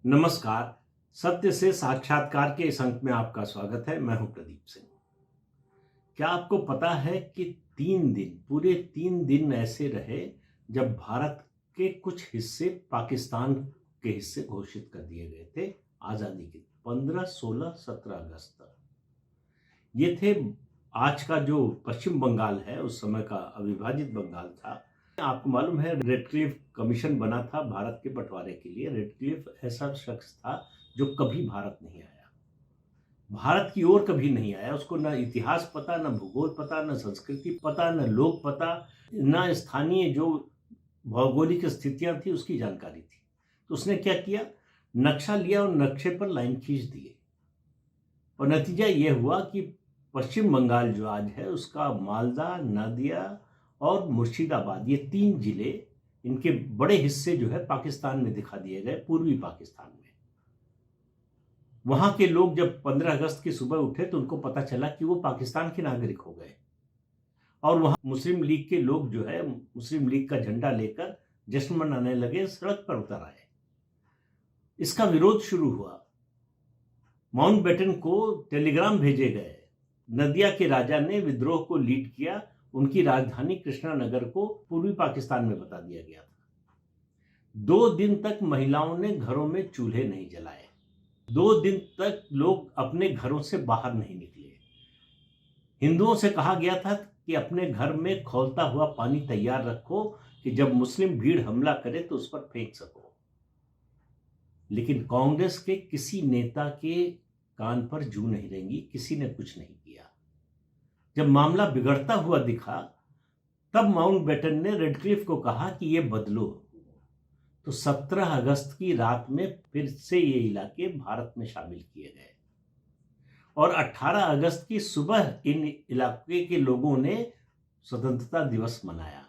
नमस्कार। सत्य से साक्षात्कार के इस अंक में आपका स्वागत है। मैं हूं प्रदीप सिंह। क्या आपको पता है कि पूरे 3 दिन ऐसे रहे जब भारत के कुछ हिस्से पाकिस्तान के हिस्से घोषित कर दिए गए थे आज़ादी के 15, 16, 17 अगस्त तक। ये थे आज का जो पश्चिम बंगाल है, उस समय का अविभाजित बंगाल था। आपको मालूम है, रेडक्लिफ कमीशन बना था भारत के बंटवारे के लिए। रेडक्लिफ ऐसा शख्स था जो कभी भारत नहीं आया, भारत की ओर कभी नहीं आया। उसको न इतिहास पता, न भूगोल पता, न संस्कृति पता, न लोग पता, न स्थानीय जो भौगोलिक स्थितियां थी उसकी जानकारी थी। तो उसने क्या किया, नक्शा लिया और नक्शे पर लाइन खींच दिए और नतीजा यह हुआ कि पश्चिम बंगाल जो आज है उसका मालदा, नादिया और मुर्शिदाबाद, ये 3 जिले, इनके बड़े हिस्से जो है पाकिस्तान में दिखा दिए गए, पूर्वी पाकिस्तान में। वहां के लोग जब 15 अगस्त की सुबह उठे तो उनको पता चला कि वो पाकिस्तान के नागरिक हो गए और वहां मुस्लिम लीग के लोग जो है मुस्लिम लीग का झंडा लेकर जश्न मनाने लगे, सड़क पर उतर आए। इसका विरोध शुरू हुआ। माउंटबेटन को टेलीग्राम भेजे गए। नदिया के राजा ने विद्रोह को लीड किया। उनकी राजधानी कृष्णानगर को पूर्वी पाकिस्तान में बता दिया गया था। 2 दिन तक महिलाओं ने घरों में चूल्हे नहीं जलाए। 2 दिन तक लोग अपने घरों से बाहर नहीं निकले। हिंदुओं से कहा गया था कि अपने घर में खौलता हुआ पानी तैयार रखो कि जब मुस्लिम भीड़ हमला करे तो उस पर फेंक सको। लेकिन कांग्रेस के किसी नेता के कान पर जू नहीं रेंगी, किसी ने कुछ नहीं किया। जब मामला बिगड़ता हुआ दिखा तब माउंटबेटन ने रेडक्लिफ को कहा कि ये बदलो। तो 17 अगस्त की रात में फिर से ये इलाके भारत में शामिल किए गए और 18 अगस्त की सुबह इन इलाके के लोगों ने स्वतंत्रता दिवस मनाया।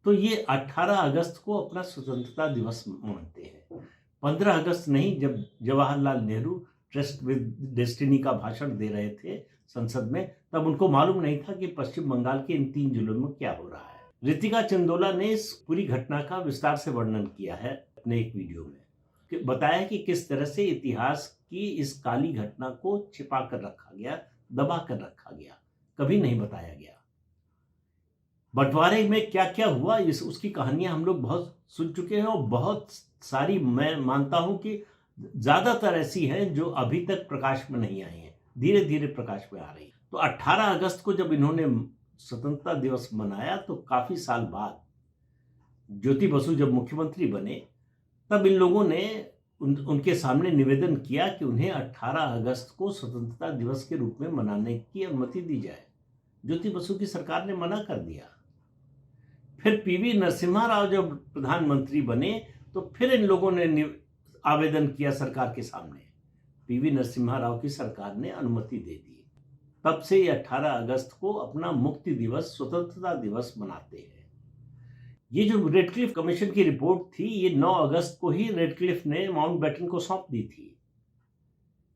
तो ये 18 अगस्त को अपना स्वतंत्रता दिवस मानते हैं। 15 अगस्त नहीं। जब Jawaharlal Nehru trust with destiny का भाषण दे रहे थे संसद में, तब उनको मालूम नहीं था कि पश्चिम बंगाल के इन 3 जिलों में क्या हो रहा है। रितिका चंदोला ने इस पूरी घटना का विस्तार से वर्णन किया है अपने एक वीडियो में, बताया कि किस तरह से इतिहास की इस काली घटना को छिपा कर रखा गया, दबा कर रखा गया, कभी नहीं बताया गया। बंटवारे में क्या क्या हुआ उसकी कहानियां हम लोग बहुत सुन चुके हैं और बहुत सारी, मैं मानता हूं कि ज्यादातर ऐसी हैं जो अभी तक प्रकाश में नहीं आई हैं, धीरे धीरे प्रकाश में आ रही है। तो 18 अगस्त को जब इन्होंने स्वतंत्रता दिवस मनाया तो काफी साल बाद ज्योति बसु जब मुख्यमंत्री बने तब इन लोगों ने उनके सामने निवेदन किया कि उन्हें 18 अगस्त को स्वतंत्रता दिवस के रूप में मनाने की अनुमति दी जाए। ज्योति बसु की सरकार ने मना कर दिया। फिर पीवी नरसिम्हा राव जब प्रधानमंत्री बने तो फिर इन लोगों ने आवेदन किया सरकार के सामने। पीवी नरसिम्हा राव की सरकार ने अनुमति दे दी। तब से ये 18 अगस्त को अपना मुक्ति दिवस, स्वतंत्रता दिवस मनाते हैं। ये जो रेडक्लिफ कमीशन की रिपोर्ट थी, ये 9 अगस्त को ही रेडक्लिफ ने माउंटबेटन को सौंप दी थी,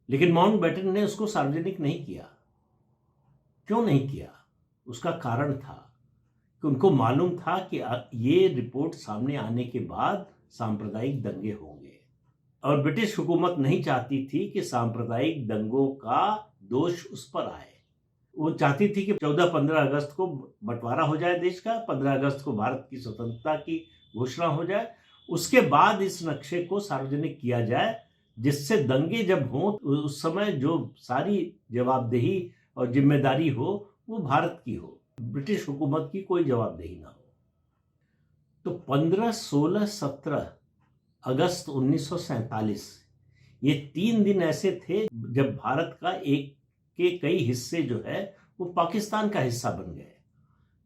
लेकिन माउंटबेटन ने उसको सार्वजनिक नहीं किया। क्यों नहीं किया? उसका कारण था कि उनको मालूम था कि ये रिपोर्ट सामने आने के बाद सांप्रदायिक दंगे होंगे और ब्रिटिश हुकूमत नहीं चाहती थी कि सांप्रदायिक दंगों का दोष उस पर आए। वो चाहती थी कि 14-15 अगस्त को बंटवारा हो जाए देश का, 15 अगस्त को भारत की स्वतंत्रता की घोषणा हो जाए, उसके बाद इस नक्शे को सार्वजनिक किया जाए, जिससे दंगे जब हों उस समय जो सारी जवाबदेही और जिम्मेदारी हो वो भारत की हो, ब्रिटिश हुकूमत की कोई जवाबदेही ना हो। तो 15, 16, 17 अगस्त 1947 ये 3 दिन ऐसे थे जब भारत का एक के कई हिस्से जो है वो पाकिस्तान का हिस्सा बन गए।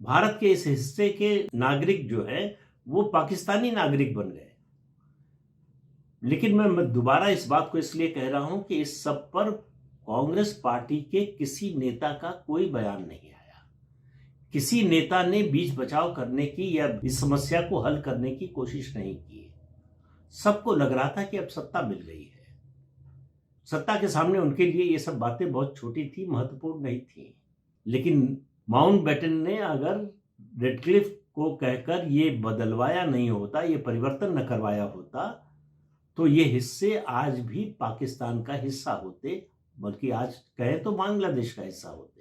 भारत के इस हिस्से के नागरिक जो है वो पाकिस्तानी नागरिक बन गए। लेकिन मैं दोबारा इस बात को इसलिए कह रहा हूं कि इस सब पर कांग्रेस पार्टी के किसी नेता का कोई बयान नहीं आया। किसी नेता ने बीच बचाव करने की या इस समस्या को हल करने की कोशिश नहीं की। सबको लग रहा था कि अब सत्ता मिल गई है। सत्ता के सामने उनके लिए ये सब बातें बहुत छोटी थी, महत्वपूर्ण नहीं थी। लेकिन माउंटबेटन ने अगर रेडक्लिफ को कहकर ये बदलवाया नहीं होता, ये परिवर्तन न करवाया होता, तो ये हिस्से आज भी पाकिस्तान का हिस्सा होते, बल्कि आज कहें तो बांग्लादेश का हिस्सा होते।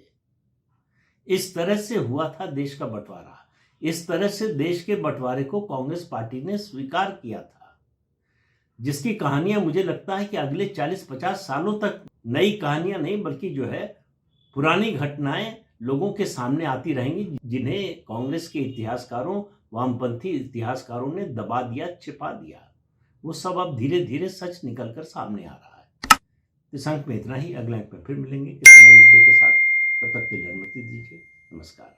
इस तरह से हुआ था देश का बंटवारा। इस तरह से देश के बंटवारे को कांग्रेस पार्टी ने स्वीकार किया था, जिसकी कहानियां मुझे लगता है कि अगले 40-50 सालों तक नई कहानियां नहीं बल्कि जो है पुरानी घटनाएं लोगों के सामने आती रहेंगी, जिन्हें कांग्रेस के इतिहासकारों, वामपंथी इतिहासकारों ने दबा दिया, छिपा दिया। वो सब अब धीरे धीरे सच निकलकर सामने आ रहा है। इस अंक में इतना ही। अगले अंक में फिर मिलेंगे किसी नए मुद्दे के साथ। तब तक के लिए अनुमति दीजिए। नमस्कार।